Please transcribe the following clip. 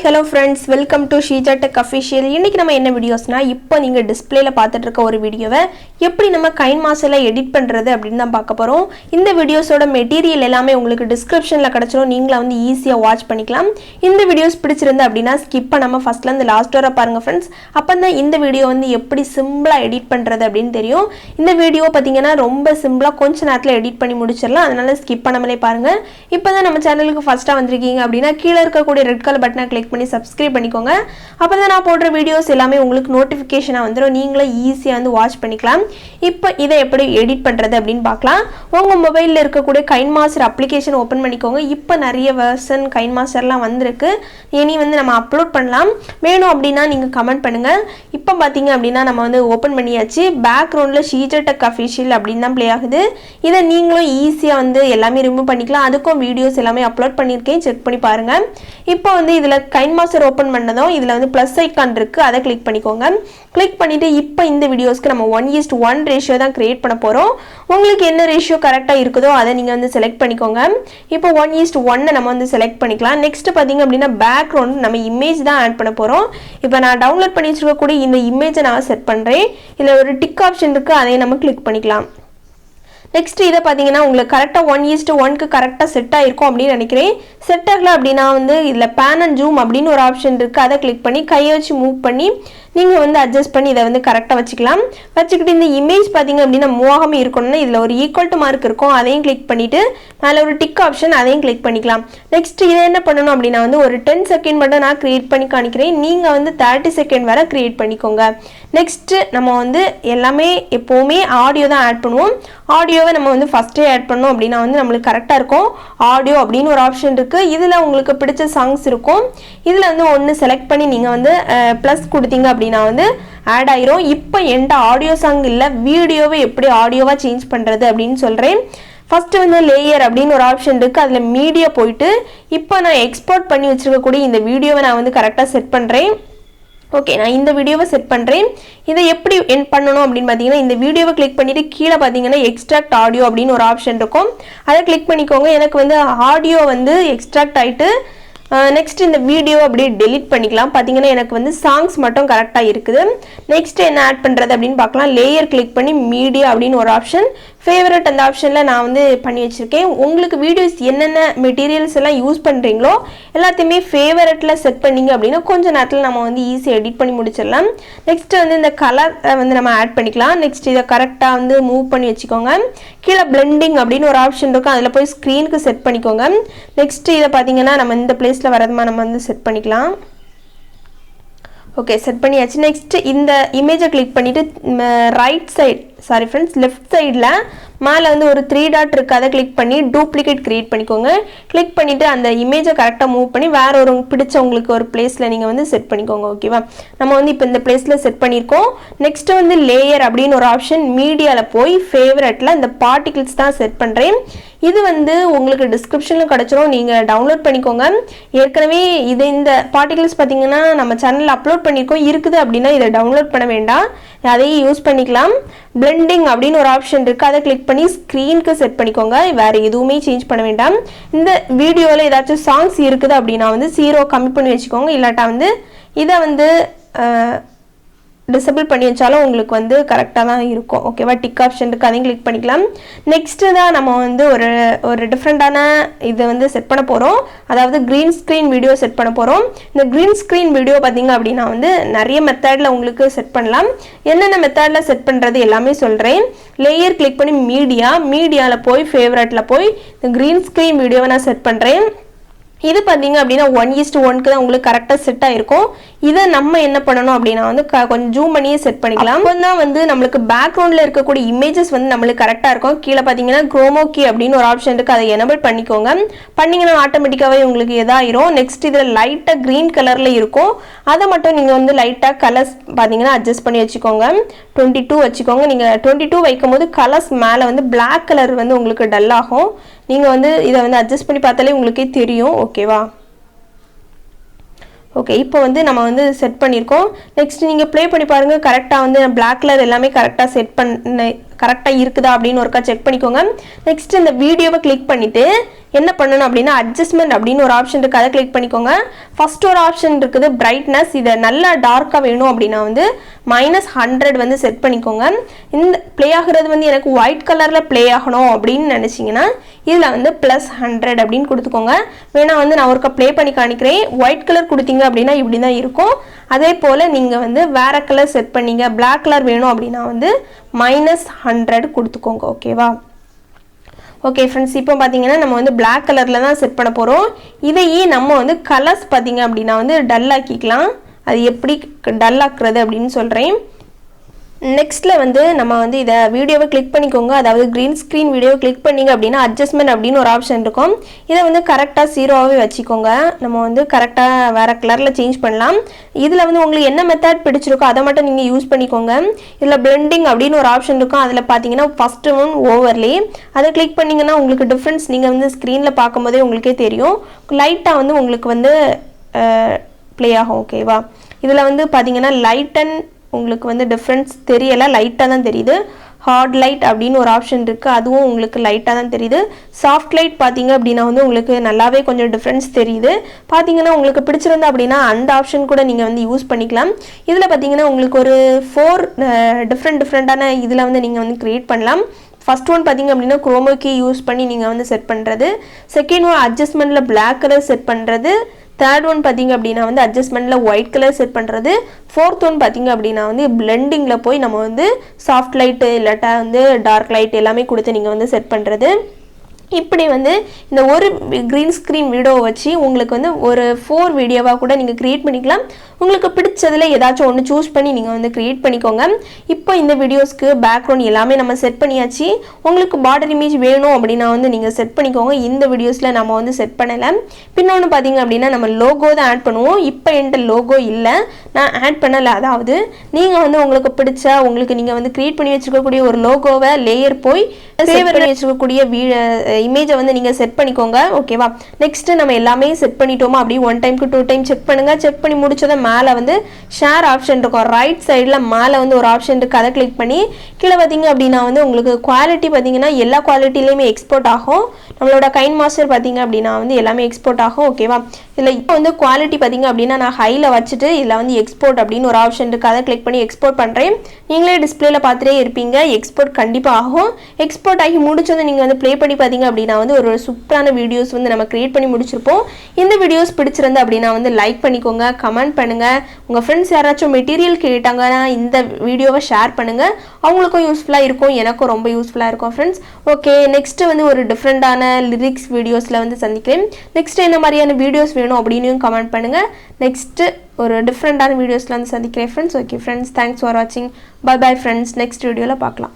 hello friends, welcome to Sheeja Tech Official. இன்னைக்கு நம்ம என்ன வீடியோஸ்னா இப்போ நீங்க டிஸ்ப்ளேல பார்த்துட்டு இருக்க ஒரு வீடியோவை எப்படி நம்ம கைன்மாஸ்டர்ல எடிட் பண்றது அப்படினு தான் பார்க்க போறோம். இந்த வீடியோஸோட மெட்டீரியல் எல்லாமே உங்களுக்கு டிஸ்கிரிப்ஷன்ல கிடைச்சிரும். நீங்க வந்து ஈஸியா வாட்ச் பண்ணிக்கலாம். இந்த வீடியோஸ் பிடிச்சிருந்தா அப்படினா ஸ்கிப் பண்ணாம ஃபர்ஸ்ட்ல இருந்து லாஸ்ட் வரை பாருங்க फ्रेंड्स. அப்பதான் இந்த வீடியோ வந்து எப்படி சிம்பிளா எடிட் பண்றது அப்படினு தெரியும். இந்த வீடியோ பாத்தீங்கன்னா ரொம்ப சிம்பிளா கொஞ்ச நேரத்துல எடிட் பண்ணி முடிச்சிரலாம். அதனால ஸ்கிப் பண்ணாமலே பாருங்க. இப்போதான் நம்ம சேனலுக்கு ஃபர்ஸ்டா வந்திருக்கீங்க அப்படினா கீழ இருக்க கூடிய ரெட் கலர் பட்டனை கிளிக் பண்ணி சப்ஸ்கிரைப் பண்ணிக்கோங்க. அப்பதான் நான் போடுற வீடியோஸ் எல்லாமே உங்களுக்கு நோட்டிஃபிகேஷனா வந்துரும். நீங்களே ஈஸியா வந்து வாட்ச் பண்ணிக்கலாம். இப்போ இதை எப்படி எடிட் பண்றது அப்படினு பார்க்கலாம். உங்க மொபைல்ல இருக்க கூடிய கைன்மாஸ்டர் அப்ளிகேஷன் ஓபன் பண்ணிக்கோங்க. இப்போ நிறைய வெர்ஷன் கைன்மாஸ்டர்லாம் வந்திருக்கு. இனி வந்து நம்ம அப்லோட் பண்ணலாம். வேணும் அப்படினா நீங்க கமெண்ட் பண்ணுங்க. இப்போ பாத்தீங்க அப்படினா நம்ம வந்து ஓபன் பண்ணியாச்சு. பேக்ரவுண்ட்ல ஷீஜா டெக் அஃபிஷியல் அப்படினு தான் ப்ளே ஆகுது. இதை நீங்களும் ஈஸியா வந்து எல்லாமே ரிமூவ் பண்ணிக்கலாம். அதுக்கும் வீடியோஸ் எல்லாமே அப்லோட் பண்ணிருக்கேன். செக் பண்ணி பாருங்க. இப்போ வந்து இதுல கைன்மாஸ்டர் ஓபன் பண்ணதும் இதுல வந்து பிளஸ் ஐகான் இருக்கு. அதை கிளிக் பண்ணிக்கோங்க. கிளிக் பண்ணிட்டு இப்போ இந்த வீடியோஸ்க்கு நம்ம 1:1 ரேஷியோ தான் கிரியேட் பண்ண போறோம். உங்களுக்கு என்ன ரேஷியோ கரெக்டா இருக்குதோ அதை நீங்க வந்து செலக்ட் பண்ணிக்கோங்க. இப்போ 1:1 நம்ம வந்து செலக்ட் பண்ணிக்கலாம். நெக்ஸ்ட் பாத்தீங்க அப்படின்னா பேக்ரவுண்ட் நம்ம இமேஜ் தான் ஆட் பண்ண போறோம். இப்போ நான் டவுன்லோட் பண்ணி வச்சிருக்கக்கூடிய இந்த இமேஜை நான் செட் பண்றேன். இதுல ஒரு டிக் ஆப்ஷன் இருக்கு. அதை நம்ம கிளிக் பண்ணிக்கலாம். நெக்ஸ்ட் இதை பார்த்தீங்கன்னா உங்களுக்கு கரெக்டாக 1:1க்கு கரெக்டாக செட் ஆகிருக்கும் அப்படின்னு நினைக்கிறேன். செட் ஆகலை அப்படின்னா வந்து இதில் பேன் அண்ட் ஜூம் அப்படின்னு ஒரு ஆப்ஷன் இருக்குது. அதை கிளிக் பண்ணி கையை வச்சு மூவ் பண்ணி நீங்கள் வந்து அட்ஜஸ்ட் பண்ணி இதை வந்து கரெக்டாக வச்சுக்கலாம். வச்சுக்கிட்டு இந்த இமேஜ் பார்த்தீங்க அப்படின்னா மூவ் ஆகாமல் இருக்கணும்னா இதில் ஒரு ஈக்குவல் டு மார்க் இருக்கும். அதையும் கிளிக் பண்ணிவிட்டு மேலே ஒரு டிக் ஆப்ஷன் அதையும் கிளிக் பண்ணிக்கலாம். நெக்ஸ்ட் இதை என்ன பண்ணணும் அப்படின்னா வந்து ஒரு 10 செகண்ட் மட்டும் நான் கிரியேட் பண்ணி காணிக்கிறேன். நீங்கள் வந்து 30 செகண்ட் வரை கிரியேட் பண்ணிக்கோங்க. நெக்ஸ்ட் நம்ம வந்து எல்லாமே எப்போவுமே ஆடியோ தான் ஆட் பண்ணுவோம். ஆடியோவை நம்ம வந்து ஃபஸ்ட்டே ஆட் பண்ணோம் அப்படின்னா வந்து நம்மளுக்கு கரெக்டாக இருக்கும். ஆடியோ அப்படின்னு ஒரு ஆப்ஷன் இருக்குது. இதில் உங்களுக்கு பிடிச்ச சாங்ஸ் இருக்கும். இதில் வந்து ஒன்று செலக்ட் பண்ணி நீங்கள் வந்து ப்ளஸ் கொடுத்தீங்க அப்படின்னா வந்து ஆட் ஆயிரும். இப்போ என்கிட்ட ஆடியோ சாங் இல்லை. வீடியோவை எப்படி ஆடியோவாக சேஞ்ச் பண்ணுறது அப்படின்னு சொல்கிறேன். ஃபஸ்ட்டு வந்து லேயர் அப்படின்னு ஒரு ஆப்ஷன் இருக்குது. அதில் மீடியா போயிட்டு இப்போ நான் எக்ஸ்போர்ட் பண்ணி வச்சுருக்கக்கூடிய இந்த வீடியோவை நான் வந்து கரெக்டாக செட் பண்ணுறேன். ஓகே, நான் இந்த வீடியோவை செட் பண்ணுறேன். இதை எப்படி பண்ணணும் அப்படின்னு பார்த்தீங்கன்னா இந்த வீடியோவை கிளிக் பண்ணிவிட்டு கீழே பார்த்தீங்கன்னா எக்ஸ்ட்ராக்ட் ஆடியோ அப்படின்னு ஒரு ஆப்ஷன் இருக்கும். அதை கிளிக் பண்ணிக்கோங்க. எனக்கு வந்து ஆடியோ வந்து எக்ஸ்ட்ராக்ட் ஆகிட்டு நெக்ஸ்ட் இந்த வீடியோ அப்படியே டெலிட் பண்ணிக்கலாம். பார்த்தீங்கன்னா எனக்கு வந்து சாங்ஸ் மட்டும் கரெக்டாக இருக்குது. நெக்ஸ்ட் என்ன ஆட் பண்ணுறது அப்படின்னு பார்க்கலாம். லேயர் கிளிக் பண்ணி மீடியா அப்படின்னு ஒரு ஆப்ஷன், ஃபேவரட் அந்த ஆப்ஷனில் நான் வந்து பண்ணி வச்சுருக்கேன். உங்களுக்கு வீடியோஸ் என்னென்ன மெட்டீரியல்ஸ் எல்லாம் யூஸ் பண்ணுறீங்களோ எல்லாத்தையுமே ஃபேவரட்டில் செட் பண்ணிங்க அப்படின்னா கொஞ்சம் நேரத்தில் நம்ம வந்து ஈஸியாக எடிட் பண்ணி முடிச்சிடலாம். நெக்ஸ்ட் வந்து இந்த கலர் வந்து நம்ம ஆட் பண்ணிக்கலாம். நெக்ஸ்ட் இதை கரெக்டாக வந்து மூவ் பண்ணி வச்சுக்கோங்க. கீழே பிளெண்டிங் அப்படின்னு ஒரு ஆப்ஷன் இருக்கும். அதில் போய் ஸ்க்ரீனுக்கு செட் பண்ணிக்கோங்க. நெக்ஸ்ட் இதை பார்த்தீங்கன்னா நம்ம இந்த பிளேஸில் வரதுமா நம்ம வந்து செட் பண்ணிக்கலாம். ஓகே, செட் பண்ணியாச்சு. நெக்ஸ்ட் இந்த இமேஜை கிளிக் பண்ணிவிட்டு right side sorry friends left சைடில் மேலே வந்து ஒரு 3 டாட் இருக்குது. அதை கிளிக் பண்ணி டூப்ளிகேட் கிரியேட் பண்ணிக்கோங்க. கிளிக் பண்ணிவிட்டு அந்த இமேஜை கரெக்டாக மூவ் பண்ணி வேற ஒரு பிடிச்ச உங்களுக்கு ஒரு பிளேஸில் நீங்கள் வந்து செட் பண்ணிக்கோங்க. ஓகேவா, நம்ம வந்து இப்போ இந்த பிளேஸில் செட் பண்ணியிருக்கோம். நெக்ஸ்ட் வந்து லேயர் அப்படின்னு ஒரு ஆப்ஷன், மீடியாவில் போய் ஃபேவரட்டில் இந்த பார்ட்டிகிள்ஸ் தான் செட் பண்ணுறேன். இது வந்து உங்களுக்கு டிஸ்கிரிப்ஷனில் கிடச்சிரும். நீங்கள் டவுன்லோட் பண்ணிக்கோங்க. ஏற்கனவே இந்த பார்ட்டிகிள்ஸ் பார்த்தீங்கன்னா நம்ம சேனலில் அப்லோட் பண்ணியிருக்கோம். இருக்குது அப்படின்னா இதை டவுன்லோட் பண்ண வேண்டாம், அதையும் யூஸ் பண்ணிக்கலாம். பிளெண்டிங் அப்படின்னு ஒரு ஆப்ஷன் இருக்குது. அதை கிளிக் பண்ணி ஸ்க்ரீனுக்கு செட் பண்ணிக்கோங்க. வேறு எதுவுமே சேஞ்ச் பண்ண வேண்டாம். இந்த வீடியோவில் ஏதாச்சும் சாங்ஸ் இருக்குது அப்படின்னா வந்து 0 கம்மி பண்ணி வச்சுக்கோங்க. இல்லாட்டா வந்து இதை வந்து டிசபிள் பண்ணி வச்சாலும் உங்களுக்கு வந்து கரெக்டாக தான் இருக்கும். ஓகேவா, டிக் ஆப்ஷன் இருக்குது. அதையும் கிளிக் பண்ணிக்கலாம். நெக்ஸ்ட்டு தான் நம்ம வந்து ஒரு டிஃப்ரெண்ட்டான இதை வந்து செட் பண்ண போகிறோம். அதாவது க்ரீன் ஸ்க்ரீன் வீடியோ செட் பண்ண போகிறோம். இந்த க்ரீன் ஸ்க்ரீன் வீடியோ பார்த்தீங்க அப்படின்னா வந்து நிறைய மெத்தடில் உங்களுக்கு செட் பண்ணலாம். என்னென்ன மெத்தடில் செட் பண்ணுறது எல்லாமே சொல்கிறேன். லேயர் கிளிக் பண்ணி மீடியாவில் போய் ஃபேவரட்டில் போய் இந்த க்ரீன் ஸ்க்ரீன் வீடியோவை நான் செட் பண்ணுறேன். இது பார்த்தீங்க அப்படின்னா 1:1க்கு தான் உங்களுக்கு கரெக்டாக செட் ஆகிருக்கும். இதை நம்ம என்ன பண்ணணும் அப்படின்னா வந்து கொஞ்சம் ஜூம் பண்ணியே செட் பண்ணிக்கலாம். அப்போ தான் வந்து நம்மளுக்கு பேக்ரவுண்டில் இருக்கக்கூடிய இமேஜஸ் வந்து நம்மளுக்கு கரெக்டாக இருக்கும். கீழே பார்த்தீங்கன்னா குரோமோ கீ அப்படின்னு ஒரு ஆப்ஷன் இருக்குது. அதை எனபிள் பண்ணிக்கோங்க. பண்ணிங்கன்னா ஆட்டோமேட்டிக்காகவே உங்களுக்கு எதாயிரும். நெக்ஸ்ட் இதில் லைட்டாக க்ரீன் கலரில் இருக்கும். அதை மட்டும் நீங்கள் வந்து லைட்டாக கலர்ஸ் பார்த்தீங்கன்னா அட்ஜஸ்ட் பண்ணி வச்சுக்கோங்க. 22 வச்சுக்கோங்க. நீங்கள் 22 வைக்கும் போது கலர்ஸ் மேலே வந்து பிளாக் கலர் வந்து உங்களுக்கு டல் ஆகும். நீங்கள் வந்து இதை வந்து அட்ஜஸ்ட் பண்ணி பார்த்தாலே உங்களுக்கே தெரியும். ஓகேவா, ஓகே, இப்போ வந்து நம்ம வந்து செட் பண்ணியிருக்கோம். நெக்ஸ்ட் நீங்கள் ப்ளே பண்ணி பாருங்கள். கரெக்டாக வந்து பிளாக் கலர் எல்லாமே கரெக்டாக கரெக்டாக இருக்குதா அப்படின்னு ஒருக்கா செக் பண்ணிக்கோங்க. நெக்ஸ்ட் இந்த வீடியோவை கிளிக் பண்ணிவிட்டு என்ன பண்ணணும் அப்படின்னா அட்ஜஸ்ட்மெண்ட் அப்படின்னு ஒரு ஆப்ஷன் இருக்குது, அதை கிளிக் பண்ணிக்கோங்க. ஃபர்ஸ்ட் ஒரு ஆப்ஷன் இருக்குது பிரைட்னஸ், இதை நல்லா டார்க்காக வேணும் அப்படின்னா வந்து -100 வந்து செட் பண்ணிக்கோங்க. இந்த ப்ளே ஆகுறது வந்து எனக்கு ஒயிட் கலரில் ப்ளே ஆகணும் அப்படின்னு நினச்சிங்கன்னா இதில் வந்து +100 அப்படின்னு கொடுத்துக்கோங்க. வேணா வந்து நான் ஒருக்கா ப்ளே பண்ணி காணிக்கிறேன். ஒயிட் கலர் கொடுத்தீங்க அப்படின்னா இப்படி தான் இருக்கும். அதே போல் நீங்கள் வந்து வேறு கலர் செட் பண்ணீங்க, பிளாக் கலர் வேணும் அப்படின்னா வந்து -100 கொடுத்துக்கோங்க. ஓகேவா? ஓகே ஃப்ரெண்ட்ஸ், இப்போ பார்த்தீங்கன்னா நம்ம வந்து பிளாக் கலரில் தான் செட் பண்ண போகிறோம். இதையே நம்ம வந்து கலர்ஸ் பார்த்தீங்க அப்படின்னா வந்து டல் ஆக்கிக்கலாம். அது எப்படி டல் ஆக்குறது அப்படின்னு சொல்கிறேன். நெக்ஸ்ட்டில் வந்து நம்ம வந்து இதை வீடியோவை கிளிக் பண்ணிக்கோங்க. அதாவது க்ரீன் ஸ்க்ரீன் வீடியோவை கிளிக் பண்ணிங்க அப்படின்னா அட்ஜஸ்ட்மெண்ட் அப்படின்னு ஒரு ஆப்ஷன் இருக்கும். இதை வந்து கரெக்டாக 0ஆகவே வச்சுக்கோங்க. நம்ம வந்து கரெக்டாக வேறு கலரில் சேஞ்ச் பண்ணலாம். இதில் வந்து உங்களுக்கு என்ன மெத்தட் பிடிச்சிருக்கோ அதை மட்டும் நீங்கள் யூஸ் பண்ணிக்கோங்க. இதில் பிளெண்டிங் அப்படின்னு ஒரு ஆப்ஷன் இருக்கும். அதில் பார்த்தீங்கன்னா ஃபஸ்ட்டு ஒன் ஓவர்லே, அதை கிளிக் பண்ணிங்கன்னா உங்களுக்கு டிஃப்ரென்ஸ் நீங்கள் வந்து ஸ்க்ரீனில் பார்க்கும்போதே உங்களுக்கே தெரியும். லைட்டாக வந்து உங்களுக்கு வந்து ப்ளே ஆகும். ஓகேவா? இதில் வந்து பார்த்தீங்கன்னா லைட் அண்ட் உங்களுக்கு வந்து டிஃப்ரென்ஸ் தெரியலை, லைட்டாக தான் தெரியுது. ஹார்ட் லைட் அப்படின்னு ஒரு ஆப்ஷன் இருக்குது, அதுவும் உங்களுக்கு லைட்டாக தான் தெரியுது. சாஃப்ட் லைட் பார்த்தீங்க அப்படின்னா வந்து உங்களுக்கு நல்லாவே கொஞ்சம் டிஃப்ரென்ஸ் தெரியுது. பார்த்தீங்கன்னா உங்களுக்கு பிடிச்சிருந்தா அப்படின்னா அந்த ஆப்ஷன் கூட நீங்கள் வந்து யூஸ் பண்ணிக்கலாம். இதில் பார்த்தீங்கன்னா உங்களுக்கு ஒரு 4 டிஃப்ரெண்ட்டான இதில் வந்து நீங்கள் வந்து க்ரியேட் பண்ணலாம். ஃபர்ஸ்ட் ஒன் பார்த்தீங்க அப்படின்னா குரோமா கீ யூஸ் பண்ணி நீங்கள் வந்து செட் பண்ணுறது. செகண்ட் ஒன் அட்ஜஸ்ட்மெண்ட்டில் பிளாக் கலர் செட் பண்ணுறது. தேர்ட் ஒன் பார்த்தீங்க அப்படின்னா வந்து அட்ஜஸ்ட்மெண்ட்டில் ஒயிட் கலர் செட் பண்ணுறது. ஃபோர்த் ஒன் பார்த்தீங்க அப்படின்னா வந்து பிளெண்டிங்கில் போய் நம்ம வந்து சாஃப்ட் லைட்டு இல்லாட்டா வந்து டார்க் லைட் எல்லாமே கொடுத்து நீங்கள் வந்து செட் பண்ணுறது. இப்படி வந்து இந்த ஒரு க்ரீன் ஸ்க்ரீன் வீடியோவை வச்சு உங்களுக்கு வந்து ஒரு 4 வீடியோவாக கூட நீங்கள் க்ரியேட் பண்ணிக்கலாம். உங்களுக்கு பிடிச்சதில் ஏதாச்சும் ஒன்று சூஸ் பண்ணி நீங்கள் வந்து க்ரியேட் பண்ணிக்கோங்க. இப்போ இந்த வீடியோஸ்க்கு பேக்ரவுண்ட் எல்லாமே நம்ம செட் பண்ணியாச்சு. உங்களுக்கு பார்டர் இமேஜ் வேணும் அப்படின்னா வந்து நீங்கள் செட் பண்ணிக்கோங்க. இந்த வீடியோஸில் நம்ம வந்து செட் பண்ணலை. பின்னொன்று பார்த்தீங்க அப்படின்னா நம்ம லோகோ தான் ஆட் பண்ணுவோம். இப்போ என்கிட்ட லோகோ இல்லை, நான் ஆட் பண்ணலை. அதாவது நீங்கள் வந்து உங்களுக்கு பிடிச்ச உங்களுக்கு நீங்கள் வந்து க்ரியேட் பண்ணி வச்சுருக்கக்கூடிய ஒரு லோகோவை லேயர் போய் சேவ் பண்ணி வச்சுருக்கக்கூடிய இமேஜை வந்து நீங்கள் செட் பண்ணிக்கோங்க. ஓகேவா? நெக்ஸ்ட்டு நம்ம எல்லாமே செட் பண்ணிட்டோமா அப்படி 1 டைம்க்கு 2 டைம் செக் பண்ணுங்கள். செக் பண்ணி முடிச்சதை மேலே வந்து ஷேர் ஆப்ஷன் இருக்கும், ரைட் சைடில் மேலே வந்து ஒரு ஆப்ஷன் இருக்குது, அதை கிளிக் பண்ணி கீழே பார்த்தீங்க அப்படின்னா வந்து உங்களுக்கு குவாலிட்டி பார்த்தீங்கன்னா எல்லா குவாலிட்டிலையுமே எக்ஸ்போர்ட் ஆகும். நம்மளோட கைன்மாஸ்டர் பார்த்தீங்க அப்படின்னா வந்து எல்லாமே எக்ஸ்போர்ட் ஆகும். ஓகேவா? இதில் இப்போ வந்து குவாலிட்டி பார்த்தீங்க அப்படின்னா நான் ஹையில் வச்சுட்டு இதில் வந்து எக்ஸ்போர்ட் அப்படின்னு ஒரு ஆப்ஷன் இருக்குது, அதை கிளிக் பண்ணி எக்ஸ்போர்ட் பண்ணுறேன். நீங்களே டிஸ்பிளேல பார்த்துட்டே இருப்பீங்க, எக்ஸ்போர்ட் கண்டிப்பாக ஆகும். எக்ஸ்போர்ட் ஆகி முடிச்சது நீங்கள் வந்து ப்ளே பண்ணி பார்த்தீங்க அப்படின்னா வந்து ஒரு சூப்பரான வீடியோஸ் வந்து நம்ம கிரியேட் பண்ணி முடிச்சிருப்போம். இந்த வீடியோஸ் பிடிச்சிருந்து அப்படின்னா வந்து லைக் பண்ணிக்கோங்க, கமெண்ட் பண்ணுங்கள். உங்கள் ஃப்ரெண்ட்ஸ் யாராச்சும் மெட்டீரியல் கேட்டாங்கன்னா இந்த வீடியோவை ஷேர் பண்ணுங்கள். அவங்களுக்கும் யூஸ்ஃபுல்லாக இருக்கும், எனக்கும் ரொம்ப யூஸ்ஃபுல்லாக இருக்கும் ஃப்ரெண்ட்ஸ். ஓகே, நெக்ஸ்ட்டு வந்து ஒரு டிஃப்ரெண்ட்டான லிரிக்ஸ் வீடியோஸில் வந்து சந்திக்கிறேன். நெக்ஸ்ட்டு என்ன மாதிரியான வீடியோஸ் வேணும் அப்படின்னு கமெண்ட் பண்ணுங்கள். நெக்ஸ்ட்டு ஒரு டிஃப்ரெண்ட்டான வீடியோஸில் வந்து சந்திக்கிறேன் friends. Okay friends, thanks for வாட்சிங். பை பை ஃப்ரெண்ட்ஸ், நெக்ஸ்ட் வீடியோவில் பார்க்கலாம்.